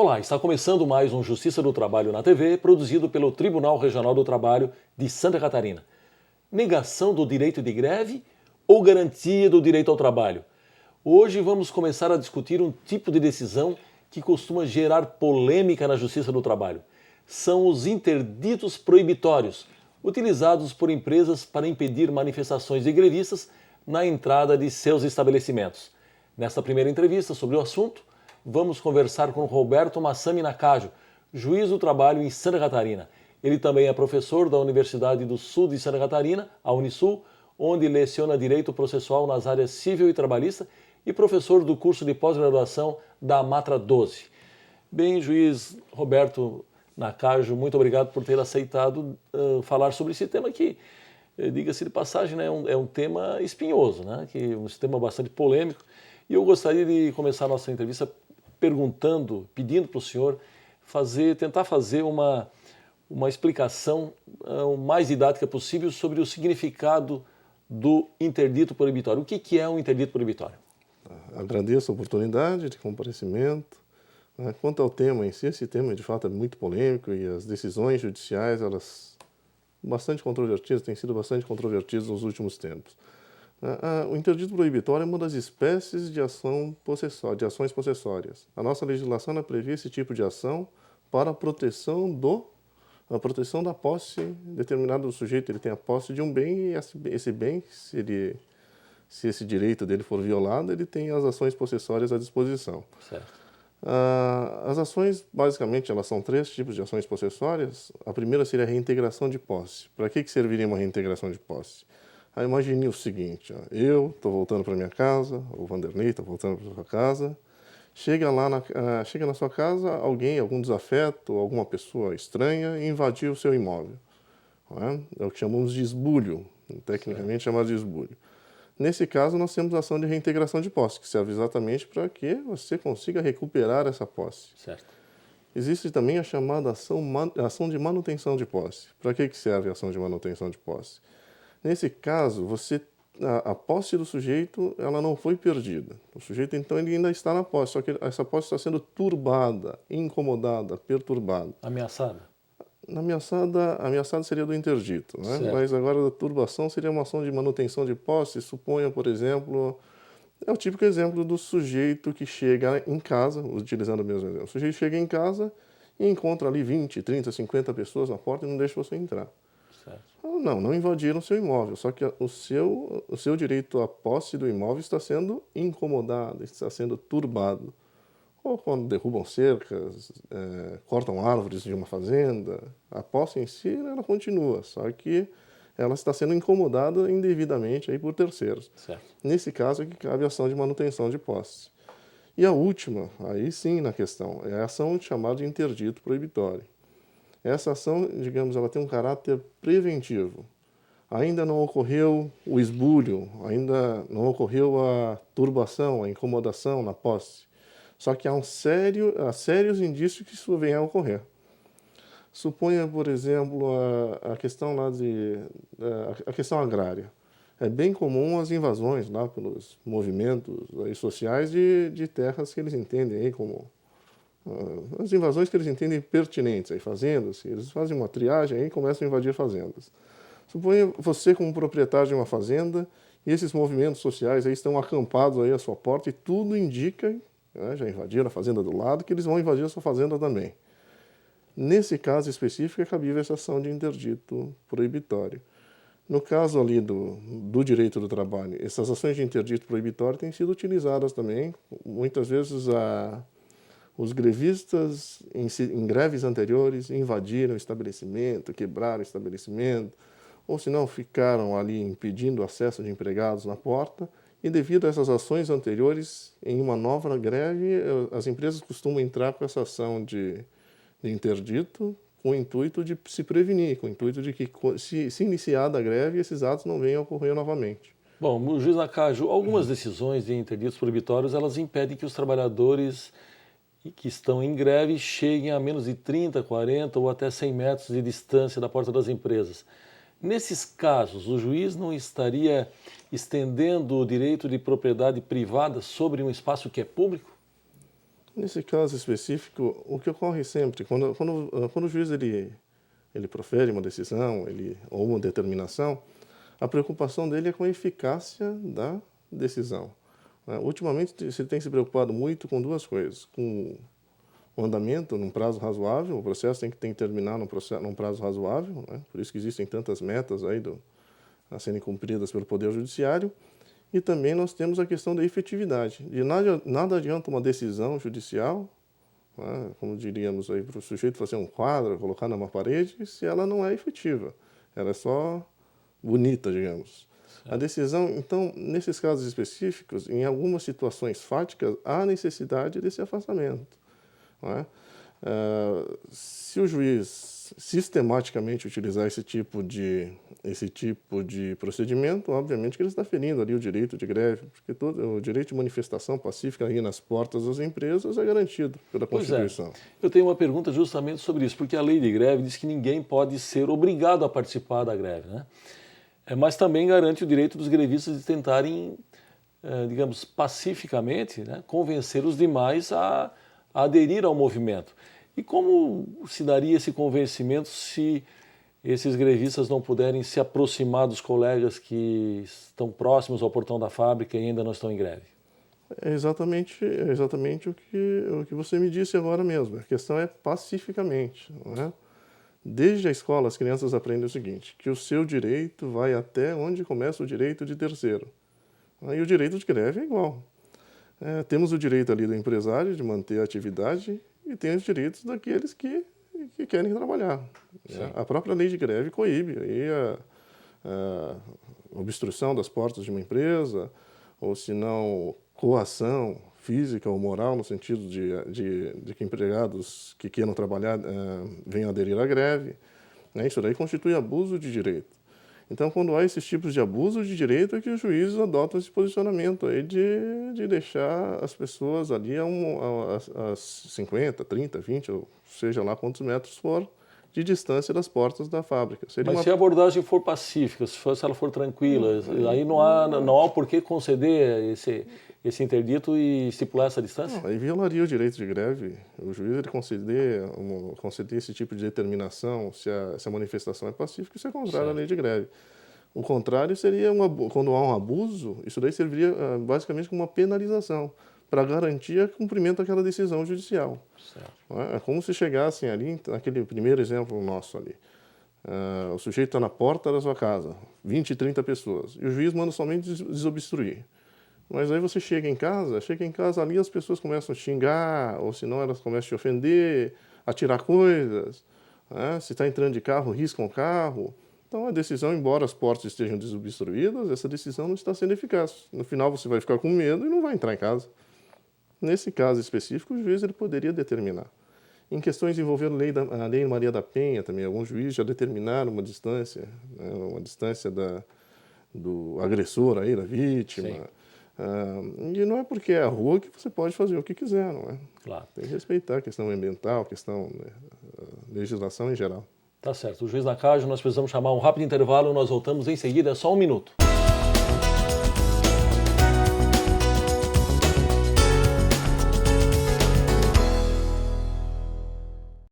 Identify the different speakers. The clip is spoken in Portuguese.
Speaker 1: Olá, está começando mais um Justiça do Trabalho na TV, produzido pelo Tribunal Regional do Trabalho de Santa Catarina. Negação do direito de greve ou garantia do direito ao trabalho? Hoje vamos começar a discutir um tipo de decisão que costuma gerar polêmica na Justiça do Trabalho. São os interditos proibitórios, utilizados por empresas para impedir manifestações de grevistas na entrada de seus estabelecimentos. Nesta primeira entrevista sobre o assunto, vamos conversar com Roberto Massami Nakajo, juiz do trabalho em Santa Catarina. Ele também é professor da Universidade do Sul de Santa Catarina, a Unisul, onde leciona Direito Processual nas áreas civil e trabalhista e professor do curso de pós-graduação da Matra 12. Bem, juiz Roberto Nakajo, muito obrigado por ter aceitado falar sobre esse tema que, diga-se de passagem, né, é um tema espinhoso, né, que é um tema bastante polêmico. E eu gostaria de começar a nossa entrevista pedindo para o senhor tentar fazer uma explicação o mais didática possível sobre o significado do interdito proibitório. O que é um interdito proibitório?
Speaker 2: Agradeço a oportunidade de comparecimento. Quanto ao tema em si, esse tema de fato é muito polêmico e as decisões judiciais, elas têm sido bastante controvertidas nos últimos tempos. O interdito proibitório é uma das espécies de ações possessórias. A nossa legislação prevê esse tipo de ação para a proteção da posse determinada do sujeito. Ele tem a posse de um bem e esse bem, se esse direito dele for violado, ele tem as ações possessórias à disposição.
Speaker 1: Certo.
Speaker 2: As ações, basicamente, elas são três tipos de ações possessórias. A primeira seria a reintegração de posse. Para que serviria uma reintegração de posse? Imagine o seguinte, eu estou voltando para minha casa, o Vanderlei está voltando para sua casa, chega na sua casa algum desafeto, alguma pessoa estranha e invadiu o seu imóvel. É o que chamamos de esbulho, tecnicamente chamado de esbulho. Nesse caso, nós temos a ação de reintegração de posse, que serve exatamente para que você consiga recuperar essa posse.
Speaker 1: Certo.
Speaker 2: Existe também a chamada ação de manutenção de posse. Para que serve a ação de manutenção de posse? Nesse caso, a posse do sujeito ela não foi perdida. O sujeito, então, ele ainda está na posse, só que essa posse está sendo turbada, incomodada, perturbada.
Speaker 1: Ameaçada?
Speaker 2: Ameaçada seria do interdito, né? Mas agora a turbação seria uma ação de manutenção de posse. Suponha, por exemplo, é o típico exemplo do sujeito que chega em casa, utilizando o mesmo exemplo. O sujeito chega em casa e encontra ali 20, 30, 50 pessoas na porta e não deixa você entrar. Não invadiram o seu imóvel, só que o seu direito à posse do imóvel está sendo incomodado, está sendo turbado. Ou quando derrubam cercas, cortam árvores de uma fazenda, a posse em si ela continua, só que ela está sendo incomodada indevidamente aí por terceiros.
Speaker 1: Certo.
Speaker 2: Nesse caso é que cabe a ação de manutenção de posse. E a última, aí sim na questão, é a ação chamada de interdito proibitório. Essa ação, digamos, ela tem um caráter preventivo. Ainda não ocorreu o esbulho, ainda não ocorreu a turbação, a incomodação na posse. Só que há sérios indícios que isso venha a ocorrer. Suponha, por exemplo, a questão a questão agrária. É bem comum as invasões lá pelos movimentos aí sociais de terras que eles entendem aí como as invasões que eles entendem pertinentes, aí, fazendas, eles fazem uma triagem e começam a invadir fazendas. Suponha você como proprietário de uma fazenda e esses movimentos sociais aí estão acampados aí à sua porta e tudo indica, já invadiram a fazenda do lado, que eles vão invadir a sua fazenda também. Nesse caso específico é cabível essa ação de interdito proibitório. No caso ali do direito do trabalho, essas ações de interdito proibitório têm sido utilizadas também, muitas vezes os grevistas, em greves anteriores, invadiram o estabelecimento, quebraram o estabelecimento, ou se não, ficaram ali impedindo o acesso de empregados na porta, e devido a essas ações anteriores, em uma nova greve, as empresas costumam entrar com essa ação de interdito, com o intuito de se prevenir, com o intuito de que, se iniciada a greve, esses atos não venham a ocorrer novamente.
Speaker 1: Bom, juiz Nakajo, algumas decisões de interditos proibitórios, elas impedem que os trabalhadores que estão em greve cheguem a menos de 30, 40 ou até 100 metros de distância da porta das empresas. Nesses casos, o juiz não estaria estendendo o direito de propriedade privada sobre um espaço que é público?
Speaker 2: Nesse caso específico, o que ocorre sempre, quando o juiz ele profere uma decisão ou uma determinação, a preocupação dele é com a eficácia da decisão. Ultimamente, se tem se preocupado muito com duas coisas, com o andamento num prazo razoável, o processo tem que terminar num prazo razoável, né? Por isso que existem tantas metas aí a serem cumpridas pelo Poder Judiciário, e também nós temos a questão da efetividade. De nada adianta uma decisão judicial, né, como diríamos aí, para o sujeito fazer um quadro, colocar numa parede, se ela não é efetiva. Ela é só bonita, digamos. Certo. A decisão, então, nesses casos específicos, em algumas situações fáticas, há necessidade desse afastamento. Não é? Se o juiz sistematicamente utilizar esse tipo de procedimento, obviamente que ele está ferindo ali o direito de greve, porque o direito de manifestação pacífica aí nas portas das empresas é garantido pela Constituição.
Speaker 1: Pois é. Eu tenho uma pergunta justamente sobre isso, porque a lei de greve diz que ninguém pode ser obrigado a participar da greve, né? Mas também garante o direito dos grevistas de tentarem, digamos, pacificamente, né, convencer os demais a aderir ao movimento. E como se daria esse convencimento se esses grevistas não puderem se aproximar dos colegas que estão próximos ao portão da fábrica e ainda não estão em greve?
Speaker 2: É exatamente o que você me disse agora mesmo. A questão é pacificamente, não é? Desde a escola, as crianças aprendem o seguinte, que o seu direito vai até onde começa o direito de terceiro. E o direito de greve é igual. Temos o direito ali do empresário de manter a atividade e tem os direitos daqueles que querem trabalhar. A própria lei de greve coíbe aí a obstrução das portas de uma empresa, ou se não, coação física ou moral, no sentido de que empregados que queiram trabalhar venham aderir à greve. Isso daí constitui abuso de direito. Então, quando há esses tipos de abuso de direito, é que os juízes adotam esse posicionamento aí de deixar as pessoas ali a 50, 30, 20, ou seja lá quantos metros for, de distância das portas da fábrica.
Speaker 1: Mas se a abordagem for pacífica, se ela for tranquila, aí não há por que conceder esse interdito e estipular essa distância?
Speaker 2: Não, aí violaria o direito de greve. O juiz ele conceder esse tipo de determinação, se a manifestação é pacífica, isso é contrário à lei de greve. O contrário seria, quando há um abuso, isso daí serviria basicamente como uma penalização, para garantir o cumprimento daquela decisão judicial. É como se chegassem ali, naquele primeiro exemplo nosso ali. O sujeito está na porta da sua casa, 20, 30 pessoas, e o juiz manda somente desobstruir. Mas aí você chega em casa ali as pessoas começam a xingar, ou senão elas começam a te ofender, a tirar coisas. Se está entrando de carro, riscam o carro. Então a decisão, embora as portas estejam desobstruídas, essa decisão não está sendo eficaz. No final você vai ficar com medo e não vai entrar em casa. Nesse caso específico, o juiz ele poderia determinar. Em questões envolvendo a lei Maria da Penha também, alguns juízes já determinaram uma distância, uma distância do agressor aí, da vítima. E não é porque é a rua que você pode fazer o que quiser, não é?
Speaker 1: Claro.
Speaker 2: Tem que respeitar a questão ambiental, a questão legislação em geral.
Speaker 1: Tá certo. O juiz Nakajo, nós precisamos chamar um rápido intervalo, nós voltamos em seguida, só um minuto.